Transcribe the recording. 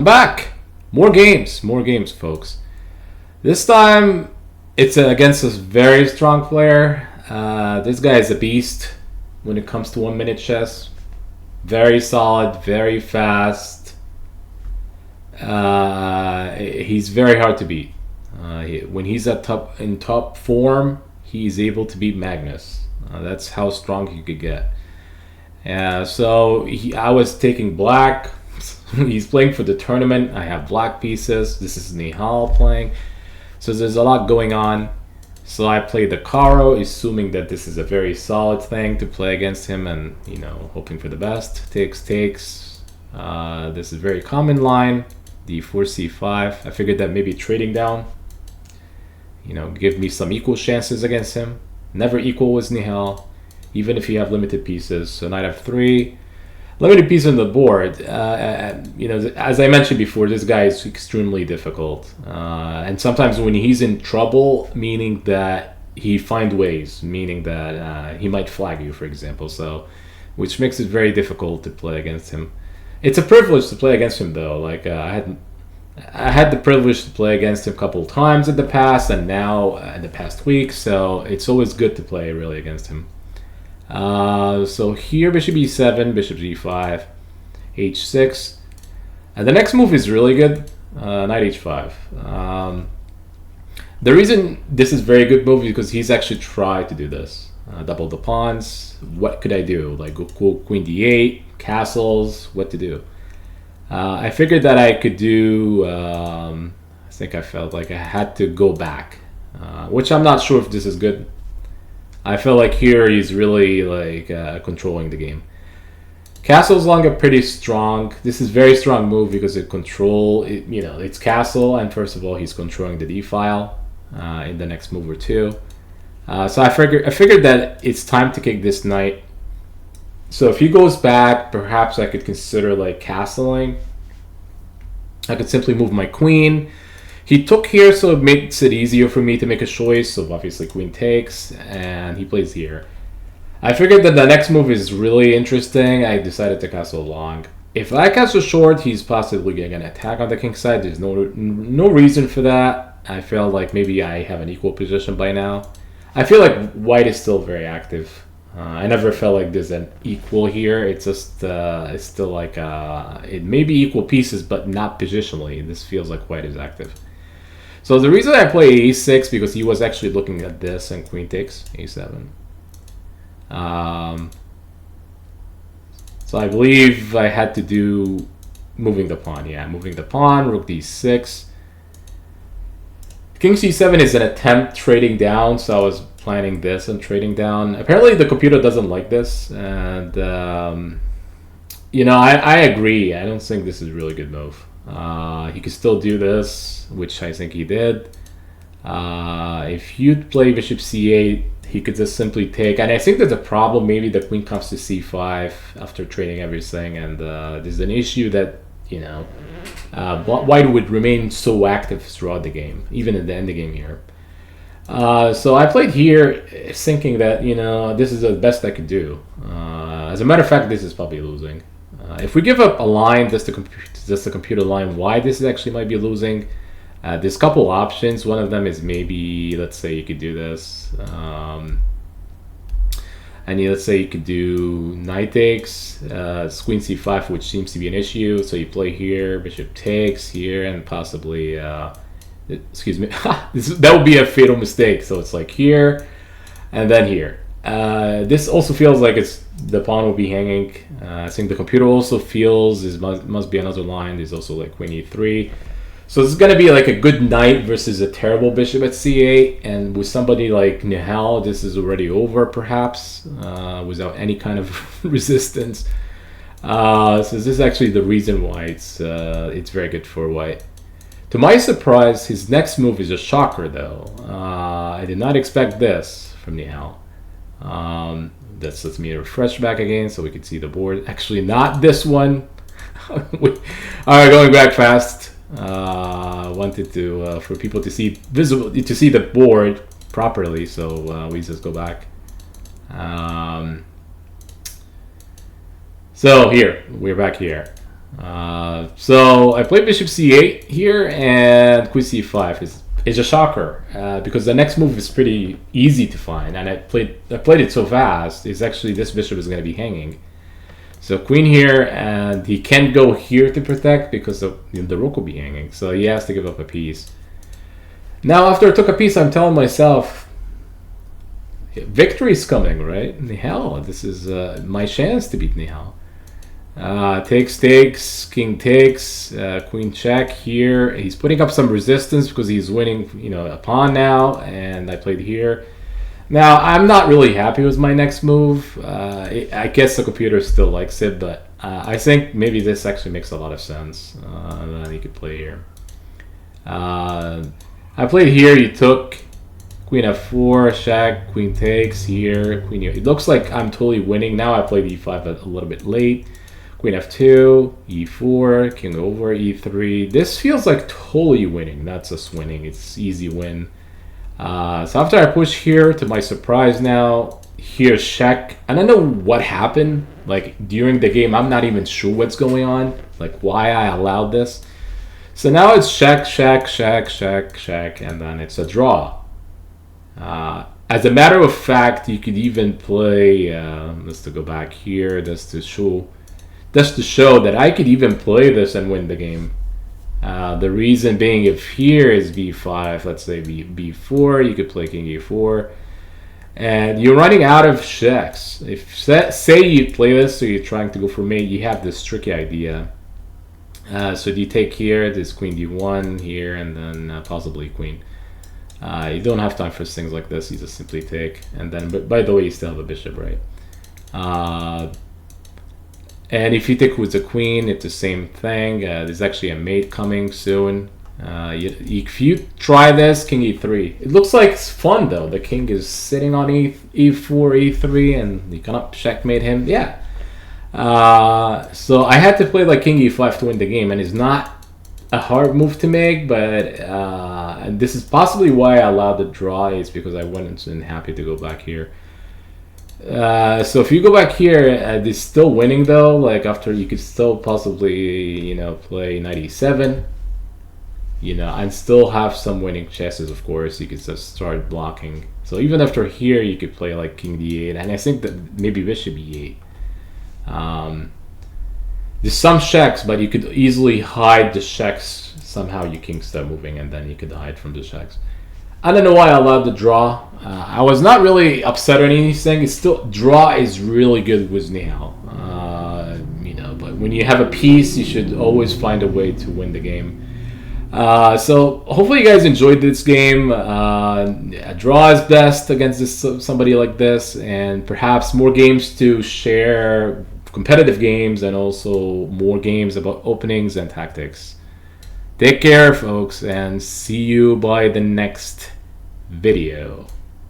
Back! More games, folks. This time, it's against a very strong player. This guy is a beast when it comes to 1 minute chess. Very solid, very fast. He's very hard to beat. When he's in top form, he's able to beat Magnus. That's how strong he could get. I was taking black. He's playing for the tournament. I have black pieces. This is Nihal playing. So there's a lot going on. So I played the Caro, assuming that this is a very solid thing to play against him and, hoping for the best. Takes. This is a very common line. D4, C5. I figured that maybe trading down, give me some equal chances against him. Never equal with Nihal, even if you have limited pieces. So knight f3. Limited piece on the board. As I mentioned before, this guy is extremely difficult. And sometimes when he's in trouble, meaning that he finds ways, meaning that he might flag you, for example. So, which makes it very difficult to play against him. It's a privilege to play against him, though. I had the privilege to play against him a couple times in the past, and now in the past week. So it's always good to play really against him. So here bishop e7, bishop g5, h6, and the next move is really good. Knight h5. The reason this is very good move is because he's actually tried to do this. Double the pawns. What could I do? Like go queen d8, castles. What to do? I figured that I could do. I think I felt like I had to go back, which I'm not sure if this is good. I feel like here he's really controlling the game. Castle's long are pretty strong. This is very strong move because it's castle, and first of all he's controlling the d file in the next move or two. So I figured that it's time to kick this knight. So if he goes back, perhaps I could consider castling. I could simply move my queen. He took here, so it makes it easier for me to make a choice. So obviously queen takes, and he plays here. I figured that the next move is really interesting. I decided to castle long. If I castle short, he's possibly going to attack on the king side. There's no reason for that. I feel like maybe I have an equal position by now. I feel like white is still very active. I never felt like there's an equal here. It's just it's still it may be equal pieces, but not positionally. This feels like white is active. So the reason I play a6 because he was actually looking at this and queen takes a7. So I believe I had to do moving the pawn. Yeah, moving the pawn, rook d6. King c7 is an attempt trading down, so I was planning this and trading down. Apparently the computer doesn't like this, and I agree. I don't think this is a really good move. He could still do this, which I think he did. If you'd play bishop c8, he could just simply take. And I think there's a problem. Maybe the queen comes to c5 after trading everything, and there's an issue that white would remain so active throughout the game, even in the end of the game here. So I played here thinking that this is the best I could do. As a matter of fact, this is probably losing. If we give up a line, just the computer line, why this actually might be losing. There's a couple options. One of them is maybe, let's say you could do this. Let's say you could do knight takes, queen c5, which seems to be an issue. So you play here, bishop takes here, and possibly, excuse me, that would be a fatal mistake. So it's like here, and then here. This also feels like the pawn will be hanging. I think the computer also feels must be another line. There's also queen e3. So it's going to be like a good knight versus a terrible bishop at c8. And with somebody like Nihal, this is already over, perhaps, without any kind of resistance. So this is actually the reason why it's very good for white. To my surprise, his next move is a shocker, though. I did not expect this from Nihal. That lets me refresh back again so we can see the board. Actually, not this one. All right, going back fast. Wanted to for people to see the board properly, so we just go back. So here we're back here. So I played bishop c8 here, and queen c5 is a shocker because the next move is pretty easy to find, and I played it so fast. It's actually this bishop is going to be hanging. So queen here, and he can't go here to protect because the rook will be hanging. So he has to give up a piece. Now after I took a piece, I'm telling myself, victory is coming, right? Nihal, this is my chance to beat Nihal. Takes, king takes, queen check here. He's putting up some resistance because he's winning, a pawn now, and I played here. Now, I'm not really happy with my next move. I guess the computer still likes it, but I think maybe this actually makes a lot of sense. That you could play here. I played here, you took queen f4, check, queen takes here, queen here. It looks like I'm totally winning. Now I played e5 a little bit late. Queen f2, e4, king over, e3. This feels like totally winning, not just winning. It's easy win. So after I push here, to my surprise now, here's check. I don't know what happened. Like during the game, I'm not even sure what's going on. Like why I allowed this. So now it's check, check, check, check, check, and then it's a draw. As a matter of fact, you could even play, let's to go back here, just to show that I could even play this and win the game. The reason being, if here is b5, let's say b4, you could play king e4, and you're running out of checks. If say you play this, so you're trying to go for mate, you have this tricky idea. So you take here, this queen d1 here, and then possibly queen. You don't have time for things like this. You just simply take, and then. But by the way, you still have a bishop, right? And if you take with the queen, it's the same thing. There's actually a mate coming soon. If you try this, king e3. It looks like it's fun though. The king is sitting on e4, e3, and you cannot checkmate him. Yeah. So I had to play like king e5 to win the game, and it's not a hard move to make, but and this is possibly why I allowed the draw, is because I wasn't happy to go back here. So if you go back here, it's still winning though. Like after, you could still possibly play knight e7, and still have some winning chances. Of course, you could just start blocking. So even after here, you could play like king d8, and I think that maybe bishop e8. There's some checks, but you could easily hide the checks. Somehow your king start moving, and then you could hide from the checks. I don't know why I allowed the draw. I was not really upset or anything. It's still, draw is really good with Nihal. But when you have a piece, you should always find a way to win the game. So hopefully you guys enjoyed this game. A draw is best against somebody like this, and perhaps more games to share, competitive games, and also more games about openings and tactics. Take care, folks, and see you by the next video.